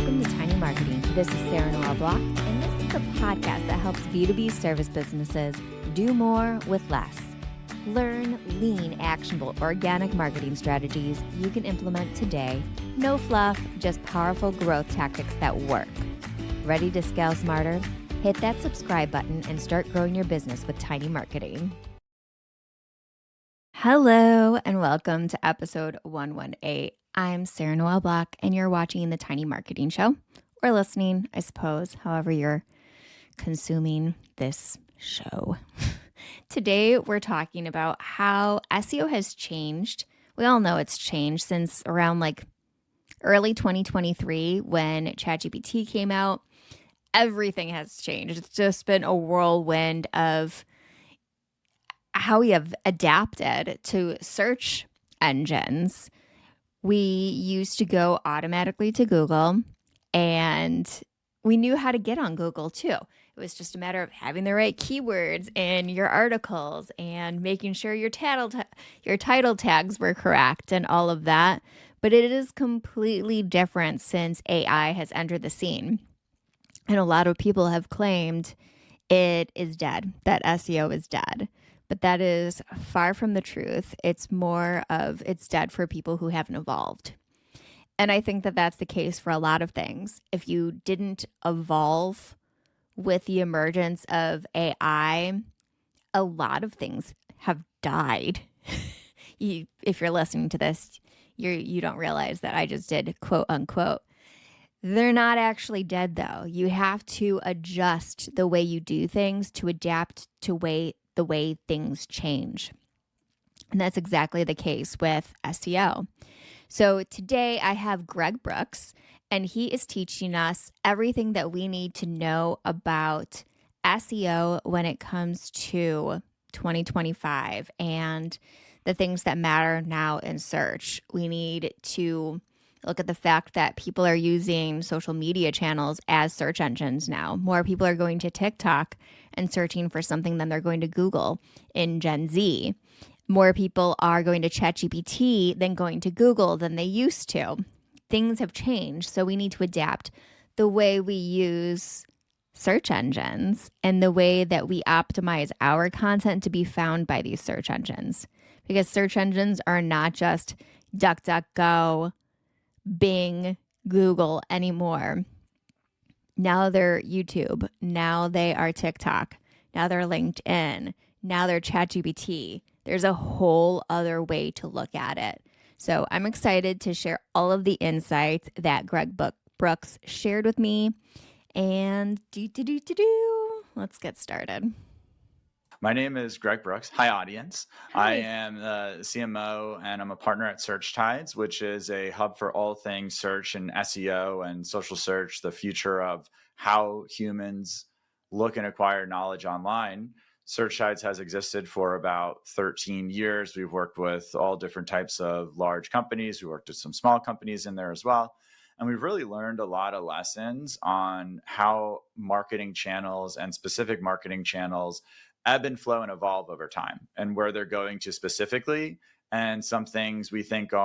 Welcome to Tiny Marketing. This is Sarah Noel Block, and this is the podcast that helps B2B service businesses do more with less. Learn lean, actionable, organic marketing strategies you can implement today. No fluff, just powerful growth tactics that work. Ready to scale smarter? Hit that subscribe button and start growing your business with Tiny Marketing. Hello, and welcome to episode 118. I'm Sarah Noel Block, and you're watching the Tiny Marketing Show, or listening, I suppose, however you're consuming this show. Today, we're talking about how SEO has changed. We all know it's changed since around early 2023 when ChatGPT came out. Everything has changed. It's just been a whirlwind of how we have adapted to search engines. We used to go automatically to Google, and we knew how to get on Google too. It was just a matter of having the right keywords in your articles and making sure your title tags were correct and all of that. But it is completely different since AI has entered the scene. And a lot of people have claimed it is dead, that SEO is dead. But that is far from the truth. It's more of it's dead for people who haven't evolved. And I think that that's the case for a lot of things. If you didn't evolve with the emergence of AI, a lot of things have died. If you're listening to this, you don't realize that I just did quote unquote. They're not actually dead, though. You have to adjust the way you do things to adapt to the way things change. And that's exactly the case with SEO. So today I have Greg Brooks, and he is teaching us everything that we need to know about SEO when it comes to 2025 and the things that matter now in search. We need to look at the fact that people are using social media channels as search engines now. More people are going to TikTok and searching for something than they're going to Google in Gen Z. More people are going to ChatGPT than going to Google than they used to. Things have changed, so we need to adapt the way we use search engines and the way that we optimize our content to be found by these search engines. Because search engines are not just DuckDuckGo, Bing, Google anymore. Now they're YouTube. Now they are TikTok. Now they're LinkedIn. Now they're ChatGPT. There's a whole other way to look at it. So I'm excited to share all of the insights that Greg Brooks shared with me. And let's get started. My name is Greg Brooks. Hi, audience. Hi. I am the CMO, and I'm a partner at Search Tides, which is a hub for all things search and SEO and social search, the future of how humans look and acquire knowledge online. Search Tides has existed for about 13 years. We've worked with all different types of large companies. We worked with some small companies in there as well. And we've really learned a lot of lessons on how marketing channels and specific marketing channels ebb and flow and evolve over time and where they're going to specifically. And some things we think they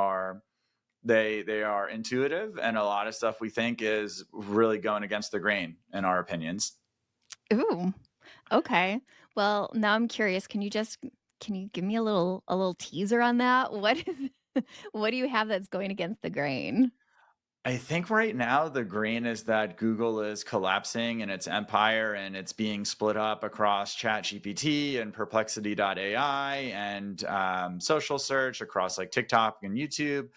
are intuitive, and a lot of stuff we think is really going against the grain in our opinions. Ooh, okay. Well, now I'm curious. Can you give me a little teaser on that? What do you have that's going against the grain? I think right now the grain is that Google is collapsing in its empire, and it's being split up across ChatGPT and Perplexity.ai and social search across like TikTok and YouTube.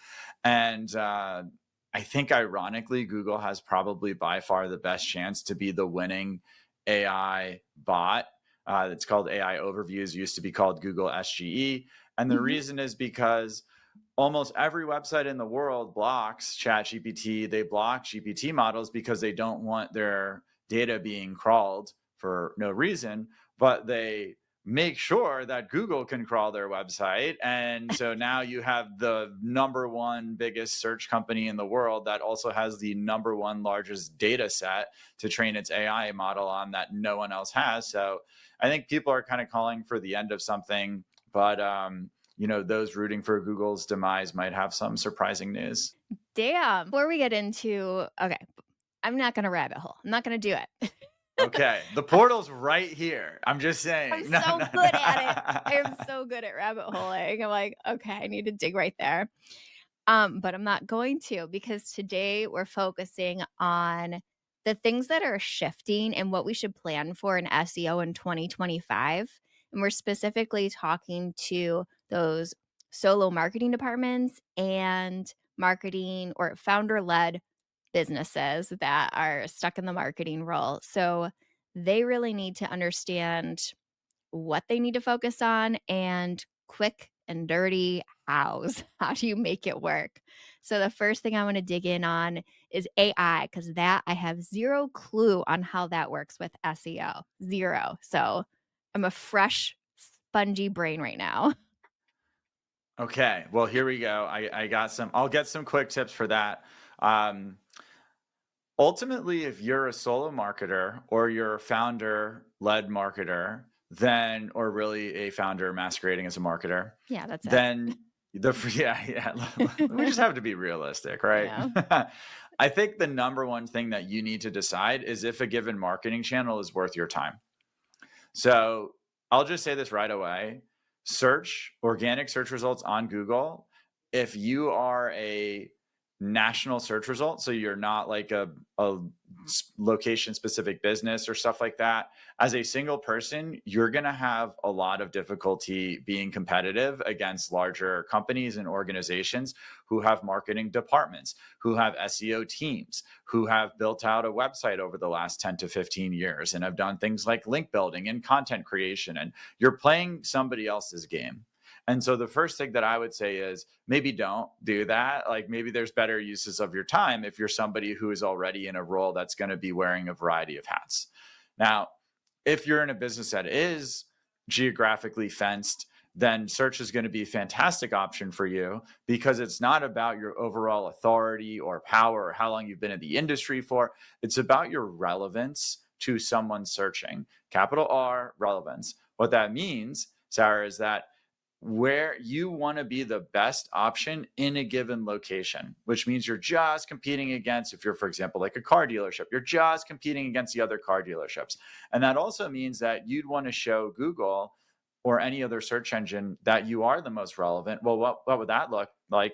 And I think ironically, Google has probably by far the best chance to be the winning AI bot. It's called AI Overviews. It used to be called Google SGE. And the reason is because almost every website in the world blocks ChatGPT. They block GPT models because they don't want their data being crawled for no reason, but they make sure that Google can crawl their website. And so now you have the number one biggest search company in the world that also has the number one largest data set to train its AI model on that no one else has. So I think people are kind of calling for the end of something, but those rooting for Google's demise might have some surprising news. Damn. Before we get into, okay, I'm not going to rabbit hole. I'm not going to do it. Okay, the portal's right here. I'm just I'm saying. No, so no, good at it. I am no. so good at rabbit holing. I'm like, okay, I need to dig right there. But I'm not going to, because today we're focusing on the things that are shifting and what we should plan for in SEO in 2025. And we're specifically talking to those solo marketing departments and marketing or founder led businesses that are stuck in the marketing role. So they really need to understand what they need to focus on and quick and dirty hows. How do you make it work? So, the first thing I want to dig in on is AI, because that I have zero clue on how that works with SEO. Zero. So, I'm a fresh, spongy brain right now. Okay, well, here we go. I got some. I'll get some quick tips for that. Um, Ultimately, if you're a solo marketer or you're a founder led marketer, then, or really a founder masquerading as a marketer, Yeah, that's it. then yeah. We just have to be realistic, right? Yeah. I think the number one thing that you need to decide is if a given marketing channel is worth your time. So I'll just say this right away. Organic search results on Google. If you are a national search result, so you're not like a location specific business or stuff like that, as a single person, you're going to have a lot of difficulty being competitive against larger companies and organizations who have marketing departments, who have SEO teams, who have built out a website over the last 10 to 15 years and have done things like link building and content creation. And you're playing somebody else's game. And so the first thing that I would say is maybe don't do that. Like maybe there's better uses of your time if you're somebody who is already in a role that's going to be wearing a variety of hats. Now, if you're in a business that is geographically fenced, then search is going to be a fantastic option for you because it's not about your overall authority or power or how long you've been in the industry for. It's about your relevance to someone searching. Capital R, relevance. What that means, Sarah, is that where you want to be the best option in a given location, which means you're just competing against, if you're, for example, like a car dealership, you're just competing against the other car dealerships. And that also means that you'd want to show Google or any other search engine that you are the most relevant. Well, what would that look like?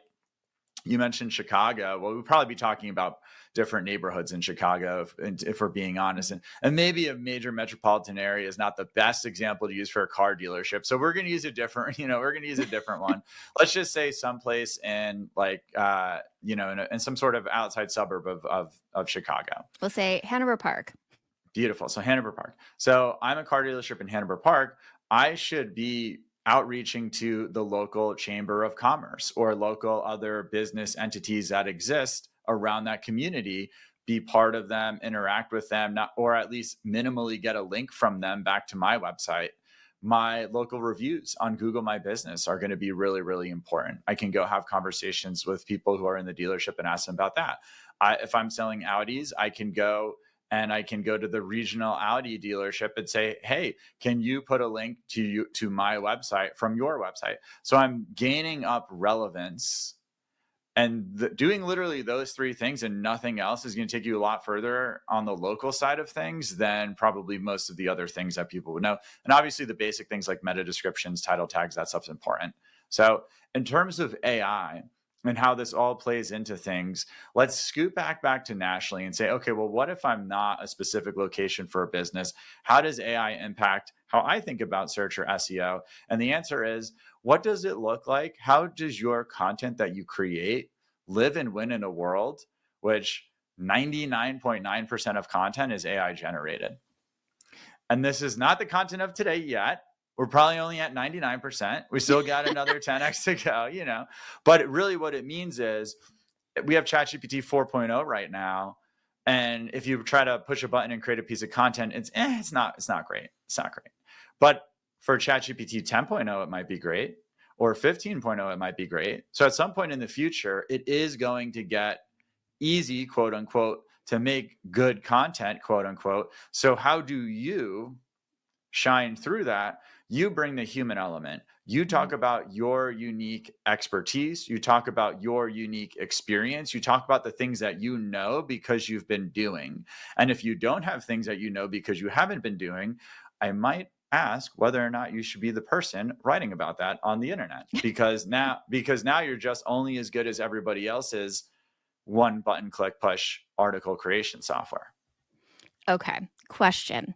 You mentioned Chicago. Well, we'd probably be talking about different neighborhoods in Chicago, if we're being honest. And maybe a major metropolitan area is not the best example to use for a car dealership. So we're going to use a different, we're going to use a different one. Let's just say someplace in like, in some sort of outside suburb of Chicago. We'll say Hanover Park. Beautiful. So Hanover Park. So I'm a car dealership in Hanover Park. I should be outreaching to the local chamber of commerce or local other business entities that exist around that community, be part of them, interact with them, not, or at least minimally get a link from them back to my website. My local reviews on Google My Business are going to be really, really important. I can go have conversations with people who are in the dealership and ask them about that. If I'm selling Audis, I can go to the regional Audi dealership and say, hey, can you put a link to my website from your website? So I'm gaining up relevance, and doing literally those three things and nothing else is going to take you a lot further on the local side of things than probably most of the other things that people would know. And obviously the basic things like meta descriptions, title tags, that stuff's important. So in terms of AI and how this all plays into things, let's scoot back to nationally and say, okay, well, what if I'm not a specific location for a business? How does AI impact how I think about search or SEO? And the answer is, what does it look like? How does your content that you create live and win in a world which 99.9% of content is AI generated? And this is not the content of today yet. We're probably only at 99%. We still got another 10x to go, But really what it means is we have ChatGPT 4.0 right now. And if you try to push a button and create a piece of content, it's not great. It's not great. But for ChatGPT 10.0, it might be great. Or 15.0, it might be great. So at some point in the future, it is going to get easy, quote unquote, to make good content, quote unquote. So how do you shine through that? You bring the human element. You Mhm. talk about your unique expertise. You talk about your unique experience. You talk about the things that you know because you've been doing. And if you don't have things that you know because you haven't been doing, I might ask whether or not you should be the person writing about that on the internet, because now you're just only as good as everybody else's one button click push article creation software. Okay, question.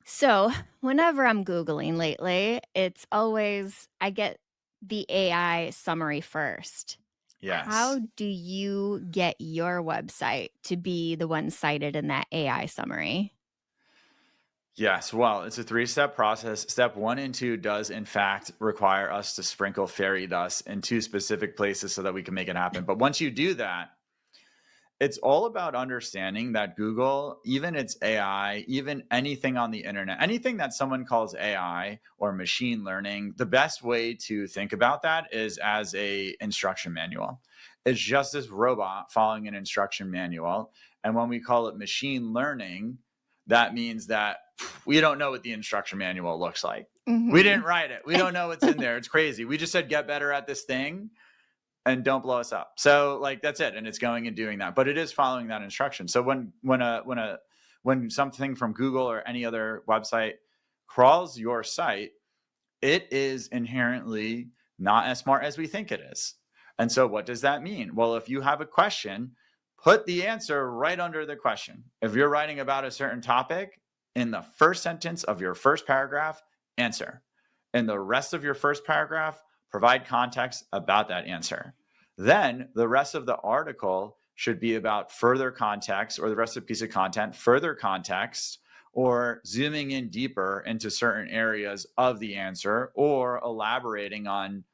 So, whenever I'm Googling lately, it's always I get the AI summary first. How Yes. do you get your website to be the one cited in that AI summary? Yes, well, it's a three-step process. Step 1 and 2 does, in fact, require us to sprinkle fairy dust in two specific places so that we can make it happen. But once you do that, it's all about understanding that Google, even its AI, even anything on the internet, anything that someone calls AI or machine learning, the best way to think about that is as a instruction manual. It's just this robot following an instruction manual. And when we call it machine learning, that means that we don't know what the instruction manual looks like. We didn't Mhm. write it. We don't know what's in there. It's crazy. We just said get better at this thing and don't blow us up. So like that's it, and it's going and doing that. But it is following that instruction. So when something from Google or any other website crawls your site, it is inherently not as smart as we think it is. And so what does that mean? Well, if you have a question, put the answer right under the question. If you're writing about a certain topic, in the first sentence of your first paragraph, answer. In the rest of your first paragraph, provide context about that answer. Then the rest of the article should be about further context, or the rest of the piece of content, further context, or zooming in deeper into certain areas of the answer, or elaborating on,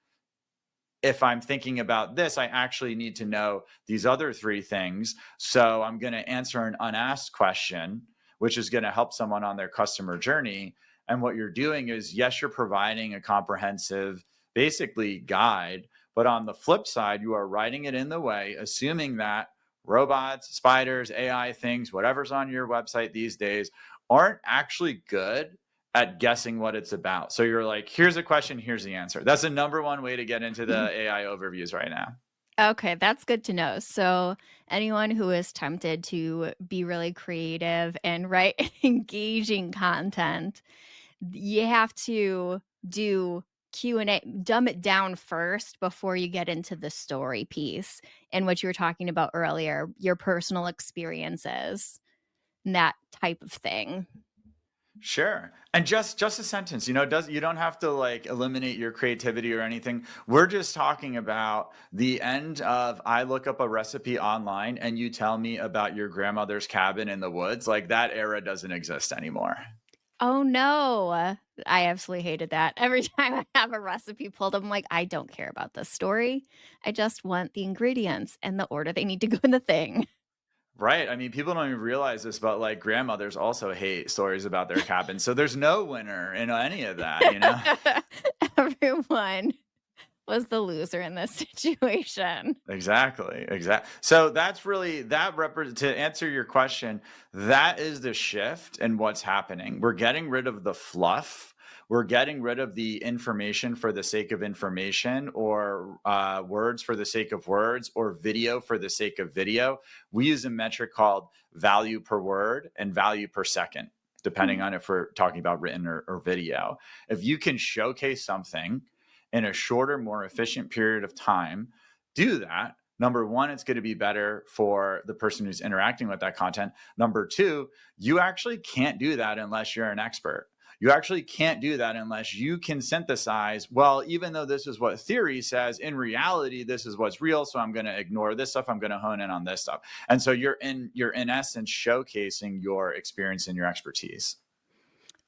if I'm thinking about this, I actually need to know these other three things. So I'm going to answer an unasked question, which is going to help someone on their customer journey. And what you're doing is, yes, you're providing a comprehensive, basically guide. But on the flip side, you are writing it in the way, assuming that robots, spiders, AI things, whatever's on your website these days, aren't actually good at guessing what it's about. So you're like, here's a question, here's the answer. That's the number one way to get into the AI overviews right now. Okay, that's good to know. So, anyone who is tempted to be really creative and write engaging content, you have to do Q&A, dumb it down first before you get into the story piece and what you were talking about earlier, your personal experiences, and that type of thing. Sure. And just a sentence, does you don't have to like eliminate your creativity or anything. We're just talking about the end of, I look up a recipe online and you tell me about your grandmother's cabin in the woods. Like that era doesn't exist anymore. Oh, no. I absolutely hated that. Every time I have a recipe pulled up, I'm like, "I don't care about this story. I just want the ingredients and the order they need to go in the thing." Right. I mean, people don't even realize this, but like grandmothers also hate stories about their cabin. So there's no winner in any of that. Everyone was the loser in this situation. Exactly. Exactly. So that's really to answer your question, that is the shift in what's happening. We're getting rid of the fluff. We're getting rid of the information for the sake of information, or words for the sake of words, or video for the sake of video. We use a metric called value per word and value per second, depending Mhm. on if we're talking about written or video. If you can showcase something in a shorter, more efficient period of time, do that. Number one, it's going to be better for the person who's interacting with that content. Number two, you actually can't do that unless you're an expert. You actually can't do that unless you can synthesize, well, even though this is what theory says, in reality, this is what's real. So I'm going to ignore this stuff. I'm going to hone in on this stuff. And so you're in essence showcasing your experience and your expertise.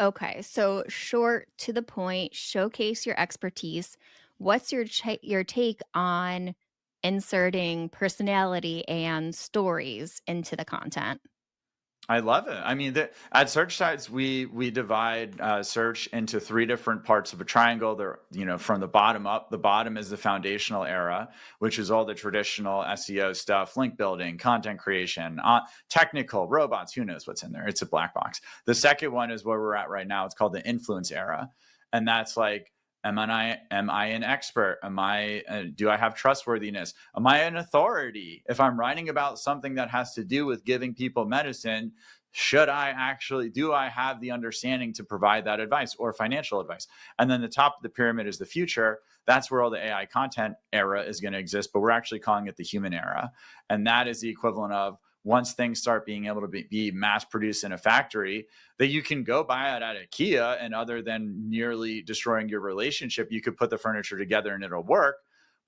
Okay, so short to the point, showcase your expertise. What's your take on inserting personality and stories into the content? I love it. I mean, at Search Sites, we divide search into three different parts of a triangle. There, from the bottom up. The bottom is the foundational era, which is all the traditional SEO stuff, link building, content creation, technical, robots. Who knows what's in there? It's a black box. The second one is where we're at right now. It's called the influence era, and that's like Am I an expert? Do I have trustworthiness? Am I an authority? If I'm writing about something that has to do with giving people medicine, do I have the understanding to provide that advice or financial advice? And then the top of the pyramid is the future. That's where all the AI content era is going to exist, but we're actually calling it the human era. And that is the equivalent of once things start being able to be mass produced in a factory, that you can go buy it at IKEA, and other than nearly destroying your relationship, you could put the furniture together and it'll work.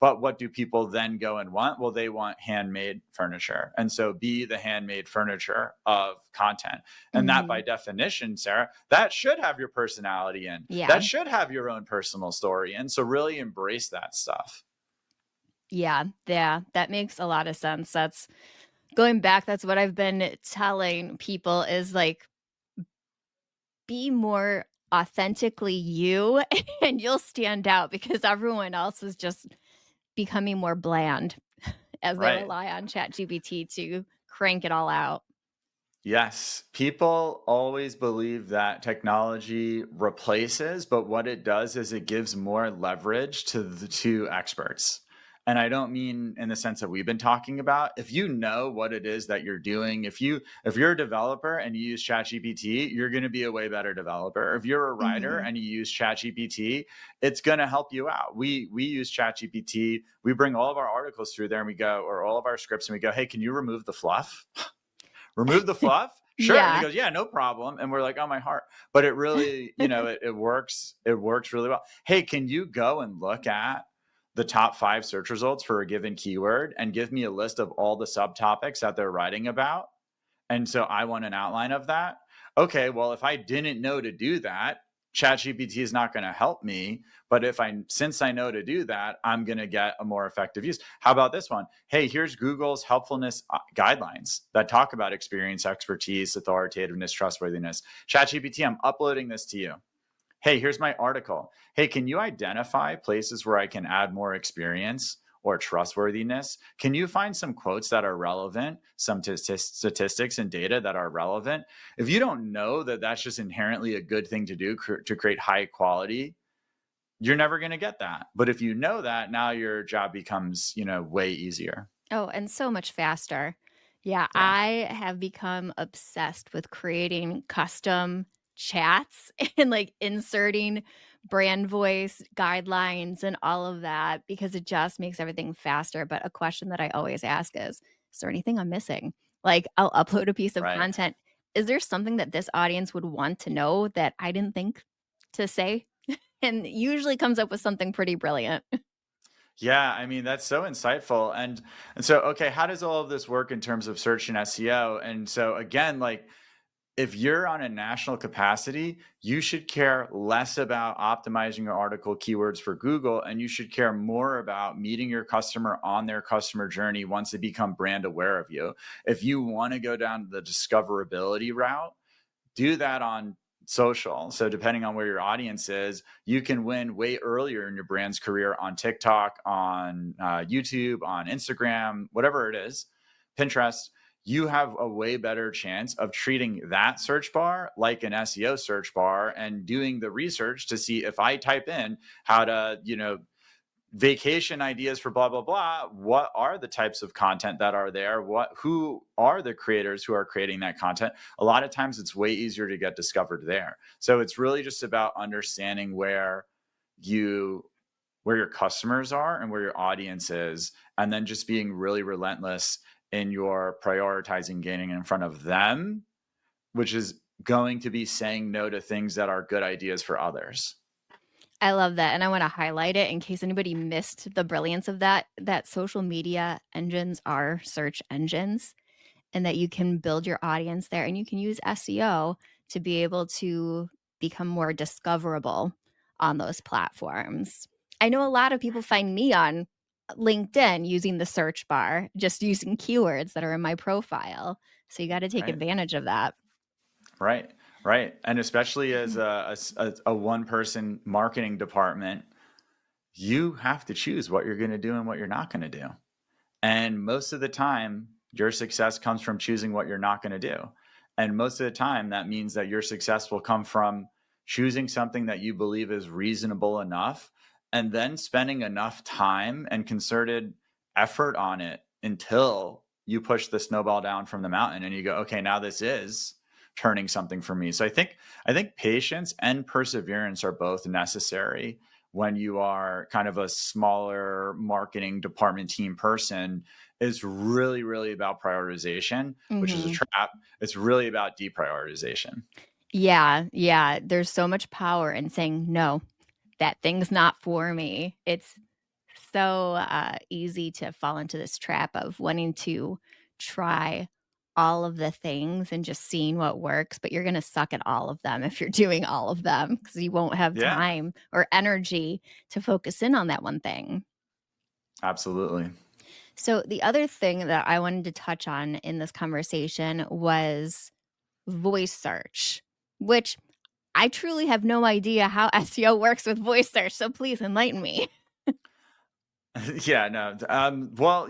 But what do people then go and want? Well, they want handmade furniture. And so be the handmade furniture of content. And that, by Hmm. definition, Sarah, that should have your personality in. Yeah. That should have your own personal story. And so really embrace that stuff. Yeah. Yeah. That makes a lot of sense. That's going back. That's what I've been telling people is like, be more authentically you and you'll stand out because everyone else is just becoming more bland as they Right. rely on ChatGPT to crank it all out. Yes, people always believe that technology replaces, but what it does is it gives more leverage to the two experts. And I don't mean in the sense that we've been talking about. If you know what it is that you're doing, if you're a developer and you use ChatGPT, you're going to be a way better developer. If you're a writer Mhm. and you use ChatGPT, it's going to help you out. We use ChatGPT. We bring all of our articles through there and we go, or all of our scripts, and we go, hey, can you remove the fluff? Remove the fluff? Sure. And he Yeah. goes, yeah, no problem. And we're like, oh, my heart. But it really, it works. It works really well. Hey, can you go and look at the top 5 search results for a given keyword and give me a list of all the subtopics that they're writing about? And so I want an outline of that. Okay, well, if I didn't know to do that, ChatGPT is not going to help me. But since I know to do that, I'm going to get a more effective use. How about this one? Hey, here's Google's helpfulness guidelines that talk about experience, expertise, authoritativeness, trustworthiness. ChatGPT, I'm uploading this to you. Hey, here's my article. Hey, can you identify places where I can add more experience or trustworthiness? Can you find some quotes that are relevant, some statistics and data that are relevant? If you don't know that that's just inherently a good thing to do to create high quality, you're never going to get that. But if you know that, now your job becomes, way easier. Oh, and so much faster. Yeah, Yeah. I have become obsessed with creating custom chats and like inserting brand voice guidelines and all of that because it just makes everything faster. But a question that I always ask is there anything I'm missing? Like, I'll upload a piece of Right. content. Is there something that this audience would want to know that I didn't think to say? And usually comes up with something pretty brilliant. Yeah, I mean, that's so insightful. And so, okay, how does all of this work in terms of search and SEO? And so again, like, if you're on a national capacity, you should care less about optimizing your article keywords for Google, and you should care more about meeting your customer on their customer journey once they become brand aware of you. If you want to go down the discoverability route, do that on social. So depending on where your audience is, you can win way earlier in your brand's career on TikTok, on YouTube, on Instagram, whatever it is, Pinterest. You have a way better chance of treating that search bar like an SEO search bar and doing the research to see if I type in how to, vacation ideas for blah blah blah, what are the types of content that are there, who are the creators who are creating that content. A lot of times it's way easier to get discovered there. So it's really just about understanding you where your customers are and where your audience is, and then just being really relentless in your prioritizing gaining in front of them, which is going to be saying no to things that are good ideas for others. I love that, and I wanna highlight it in case anybody missed the brilliance of that social media engines are search engines, and that you can build your audience there, and you can use SEO to be able to become more discoverable on those platforms. I know a lot of people find me on LinkedIn using the search bar, just using keywords that are in my profile, so you gotta take Right. advantage of that. Right, right. And especially as a one person marketing department, you have to choose what you're going to do and what you're not going to do. And most of the time, your success comes from choosing what you're not going to do. And most of the time, that means that your success will come from choosing something that you believe is reasonable enough, and then spending enough time and concerted effort on it until you push the snowball down from the mountain and you go, okay, now this is turning something for me. So I think patience and perseverance are both necessary when you are kind of a smaller marketing department team person. Is really, really about prioritization, which is a Mhm. trap. It's really about deprioritization. Yeah, yeah, there's so much power in saying, "No, that thing's not for me." It's so, easy to fall into this trap of wanting to try all of the things and just seeing what works, but you're gonna suck at all of them if you're doing all of them because you won't have Yeah, time or energy to focus in on that one thing. absolutely. So, the other thing that I wanted to touch on in this conversation was voice search, which I truly have no idea how SEO works with voice search, so please enlighten me. Yeah, no. Well,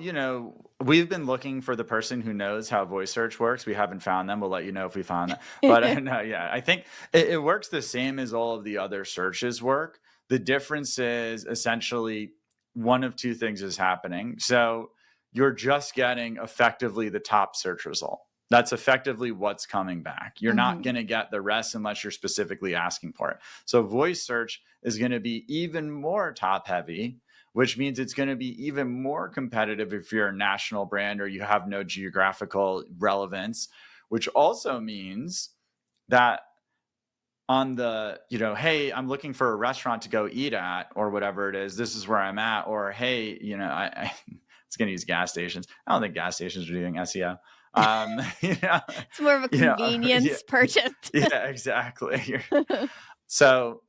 we've been looking for the person who knows how voice search works. We haven't found them. We'll let you know if we found that. But no, yeah, I think it works the same as all of the other searches work. The difference is essentially one of two things is happening. So you're just getting effectively the top search result. That's effectively what's coming back. You're not Mhm, going to get the rest unless you're specifically asking for it. So voice search is going to be even more top heavy, which means it's going to be even more competitive if you're a national brand or you have no geographical relevance, which also means that on the, hey, I'm looking for a restaurant to go eat at or whatever it is, this is where I'm at. Or, hey, I it's going to use gas stations. I don't think gas stations are doing SEO. You know, it's more of a yeah, convenience purchase. yeah, exactly. So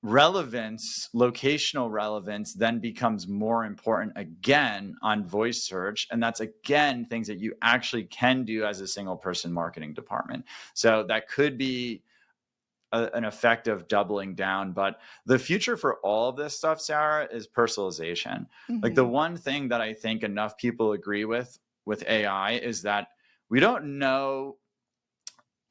relevance, locational relevance, then becomes more important again on voice search. And that's again things that you actually can do as a single person marketing department. So that could be an effect of doubling down. But the future for all of this stuff, Sarah, is personalization. Like the Mhm, one thing that I think enough people agree with AI is that we don't know,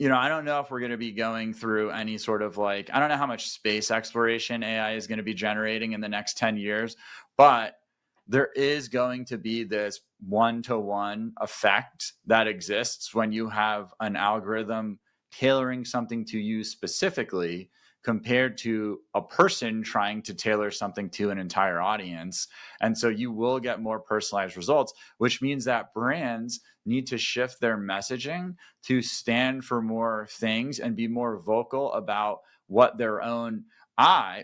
I don't know if we're going to be going through any sort of like, I don't know how much space exploration AI is going to be generating in the next 10 years, but there is going to be this one to one effect that exists when you have an algorithm tailoring something to you specifically compared to a person trying to tailor something to an entire audience. And so you will get more personalized results, which means that brands need to shift their messaging to stand for more things and be more vocal about what their own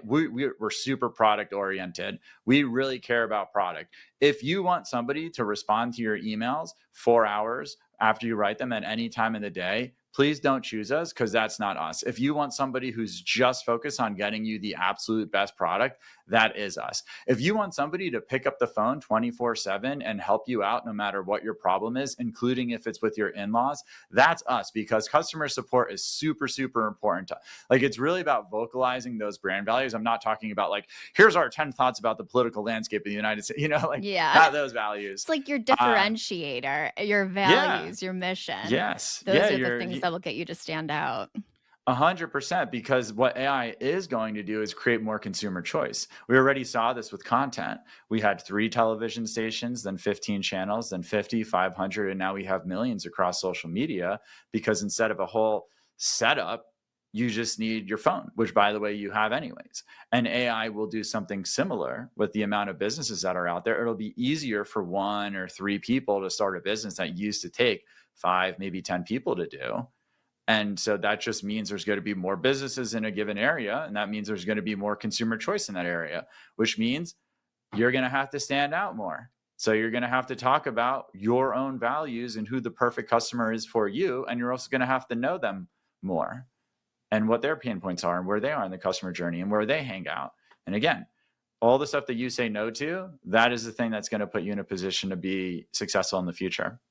we're super product oriented. We really care about product. If you want somebody to respond to your emails 4 hours after you write them at any time in the day, please don't choose us because that's not us. If you want somebody who's just focused on getting you the absolute best product, that is us. If you want somebody to pick up the phone 24/7 and help you out no matter what your problem is, including if it's with your in-laws, that's us because customer support is super, super important to, like, it's really about vocalizing those brand values. I'm not talking about like, here's our 10 thoughts about the political landscape of the United States, like yeah. not those values. It's like your Uh, differentiator, your yeah, values, your mission. yes, yeah, Those are the things you that will get you to stand out. 100%, because what AI is going to do is create more consumer choice. We already saw this with content. We had 3 television stations, then 15 channels, then 50, 500, and now we have millions across social media because instead of a whole setup, you just need your phone, which by the way, you have anyways. And AI will do something similar with the amount of businesses that are out there. It'll be easier for 1 or 3 people to start a business that used to take 5, maybe 10 people to do, and so that just means there's going to be more businesses in a given area. And that means there's going to be more consumer choice in that area, which means you're going to have to stand out more. So you're going to have to talk about your own values and who the perfect customer is for you. And you're also going to have to know them more and what their pain points are and where they are in the customer journey and where they hang out. And again, all the stuff that you say no to, that is the thing that's going to put you in a position to be successful in the future.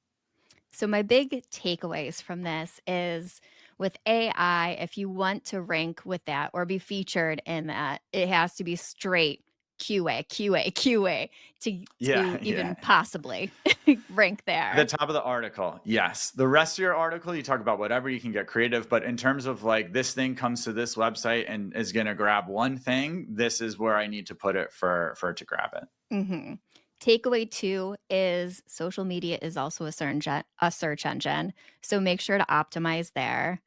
So, my big takeaways from this is with AI, if you want to rank with that or be featured in that, it has to be straight. QA to Yeah, even yeah. possibly rank At the there. top of the article, yes. The rest of your article, you talk about whatever, you can get creative. But in terms of like this thing comes to this website and is going to grab one thing, this is where I need to put it for it to grab it. Hmm. Takeaway 2 is social media is also a search engine. So make sure to optimize there.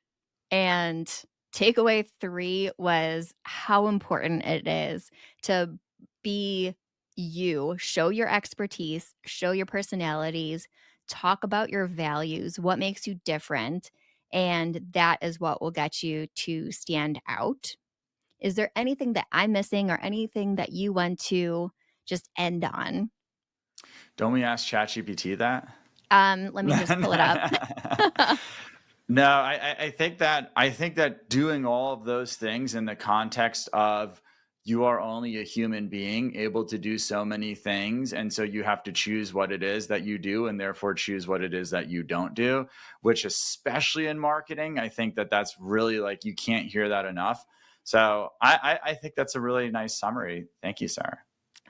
And takeaway 3 was how important it is to be you, show your expertise, show your personalities, talk about your values, what makes you different. And that is what will get you to stand out. Is there anything that I'm missing or anything that you want to just end on? Don't we ask ChatGPT that? Let me just pull it up. No, I think that doing all of those things in the context of you are only a human being able to do so many things, and so you have to choose what it is that you do, and therefore choose what it is that you don't do. Which, especially in marketing, I think that that's really like you can't hear that enough. So I think that's a really nice summary. Thank you, Sarah.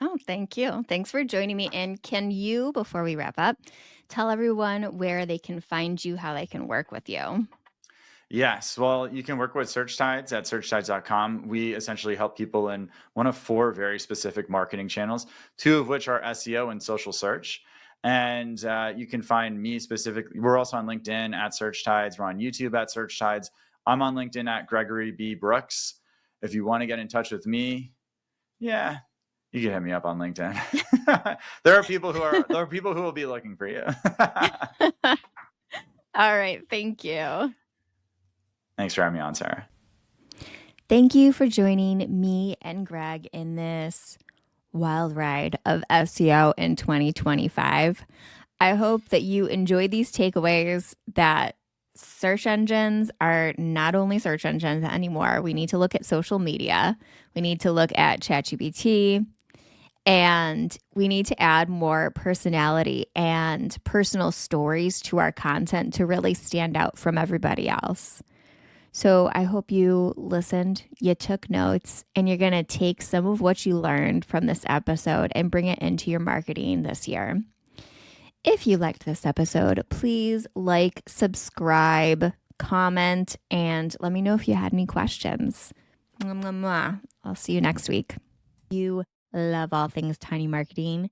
Oh, thank you. Thanks for joining me. And can you, before we wrap up, tell everyone where they can find you, how they can work with you? Yes. Well, you can work with Search Tides at searchtides.com. We essentially help people in one of four very specific marketing channels, two of which are SEO and social search. And you can find me specifically. We're also on LinkedIn at Search Tides. We're on YouTube at Search Tides. I'm on LinkedIn at Gregory B. Brooks. If you want to get in touch with me, yeah, you can hit me up on LinkedIn. There are people who will be looking for you. All right. Thank you. Thanks for having me on, Sarah. Thank you for joining me and Greg in this wild ride of SEO in 2025. I hope that you enjoyed these takeaways that search engines are not only search engines anymore. We need to look at social media. We need to look at ChatGPT. And we need to add more personality and personal stories to our content to really stand out from everybody else. So I hope you listened, you took notes, and you're going to take some of what you learned from this episode and bring it into your marketing this year. If you liked this episode, please like, subscribe, comment, and let me know if you had any questions. Mwah, mwah, mwah. I'll see you next week. You love all things tiny marketing,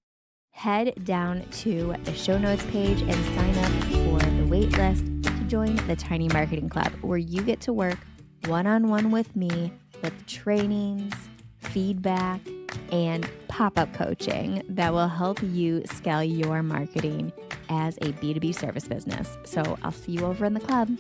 head down to the show notes page and sign up for the wait list to join the Tiny Marketing Club, where you get to work one-on-one with me with trainings, feedback, and pop-up coaching that will help you scale your marketing as a B2B service business. So I'll see you over in the club.